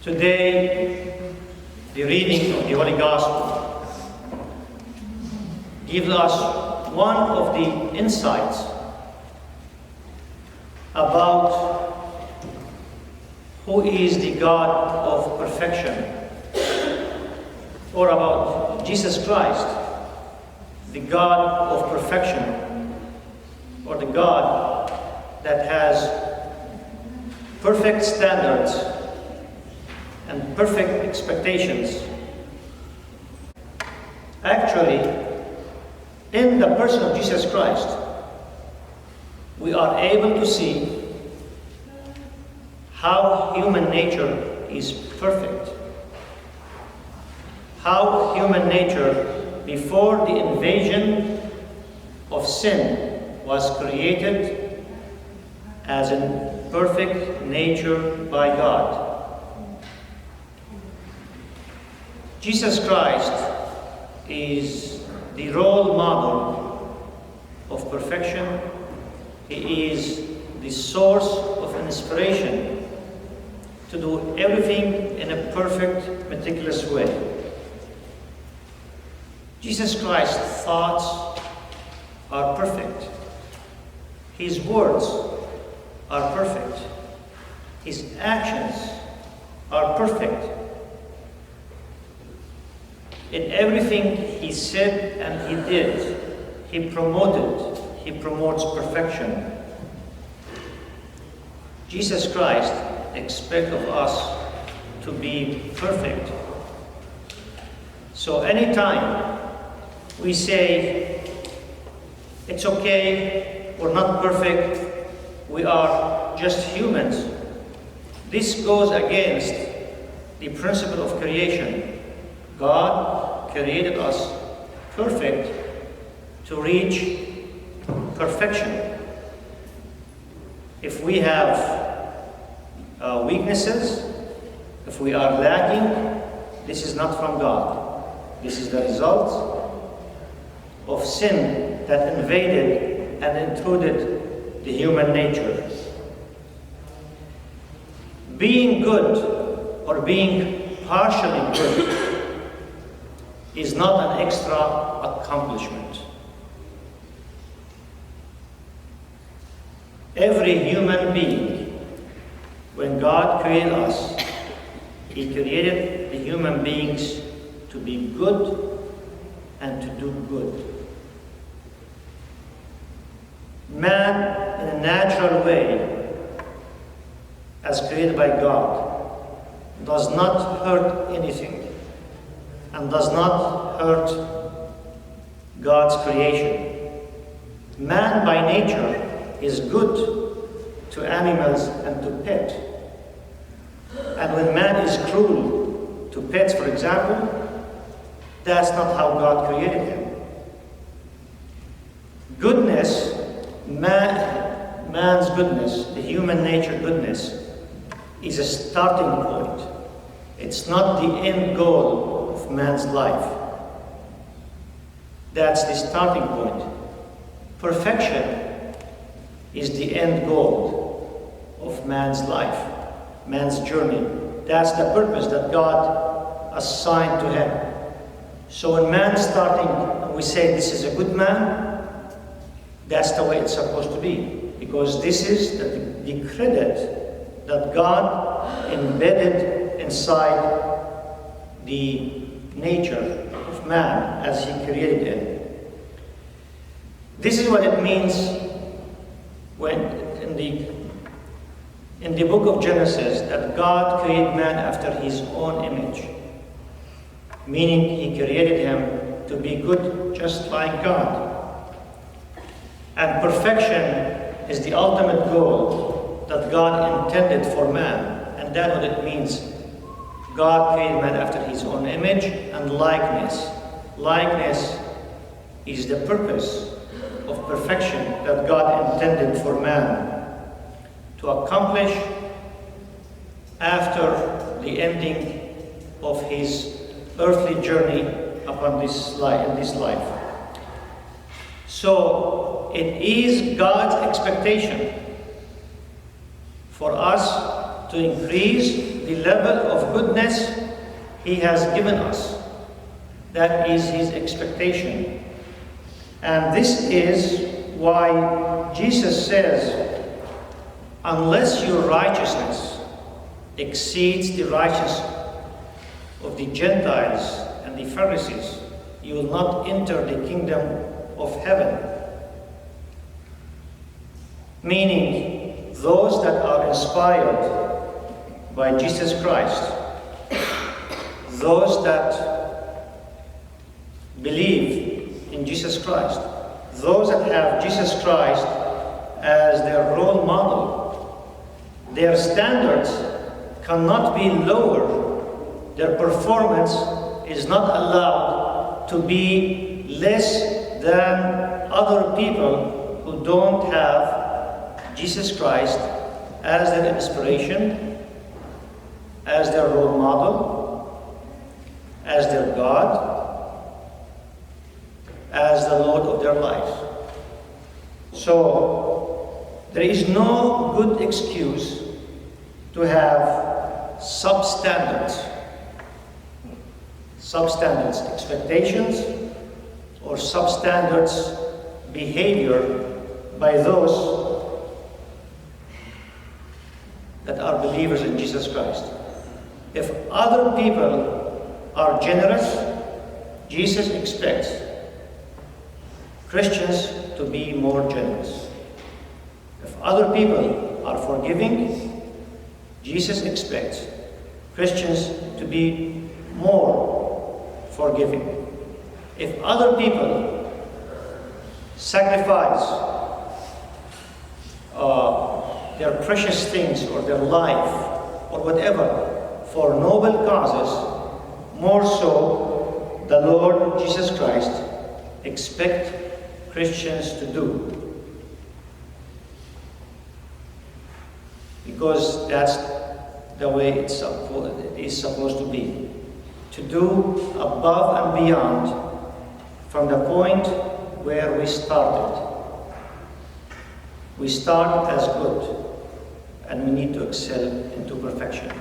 Today, the reading of the Holy Gospel gives us one of the insights about who is the God of perfection, or about Jesus Christ, the God of perfection, or the God that has perfect standards and perfect expectations. Actually, in the person of Jesus Christ, we are able to see how human nature is perfect. How human nature, before the invasion of sin, was created as a perfect nature by God. Jesus Christ is the role model of perfection. He is the source of inspiration to do everything in a perfect, meticulous way. Jesus Christ's thoughts are perfect. His words are perfect. His actions are perfect. In everything he said and he did, he promotes perfection. Jesus Christ expects of us to be perfect. So anytime we say, it's okay, we're not perfect, we are just humans, this goes against the principle of creation. God created us perfect to reach perfection. If we have weaknesses, if we are lacking, this is not from God. This is the result of sin that invaded and intruded the human nature. Being good or being partially good is not an extra accomplishment. Every human being, when God created us, He created the human beings to be good and to do good. Man, in a natural way, as created by God, does not hurt anything and does not hurt God's creation. Man by nature is good to animals and to pets. And when man is cruel to pets, for example, that's not how God created him. Goodness, man's goodness, the human nature goodness, is a starting point. It's not the end goal of man's life. That's the starting point. Perfection is the end goal of man's life, man's journey. That's the purpose that God assigned to him. So when man's starting, and we say this is a good man, that's the way it's supposed to be. Because this is the credit that God embedded inside the nature of man as He created him. This is what it means when in the book of Genesis that God created man after His own image, meaning He created him to be good just like God. And perfection is the ultimate goal that God intended for man, and that's what it means. God created man after His own image and likeness. Likeness is the purpose of perfection that God intended for man to accomplish after the ending of his earthly journey upon this life, in this life. So it is God's expectation for us to increase the level of goodness He has given us. That is His expectation. And this is why Jesus says, unless your righteousness exceeds the righteousness of the Gentiles and the Pharisees, you will not enter the kingdom of heaven. Meaning, those that are inspired by Jesus Christ, those that believe in Jesus Christ, those that have Jesus Christ as their role model, their standards cannot be lower. Their performance is not allowed to be less than other people who don't have Jesus Christ as their inspiration, as their role model, as their God, as the Lord of their lives. So, there is no good excuse to have substandards expectations, or substandards behavior by those that are believers in Jesus Christ. If other people are generous, Jesus expects Christians to be more generous. If other people are forgiving, Jesus expects Christians to be more forgiving. If other people sacrifice their precious things or their life or whatever for noble causes, more so the Lord Jesus Christ expects Christians to do. Because that's the way it is supposed to be. To do above and beyond from the point where we started. We start as good, and we need to excel into perfection.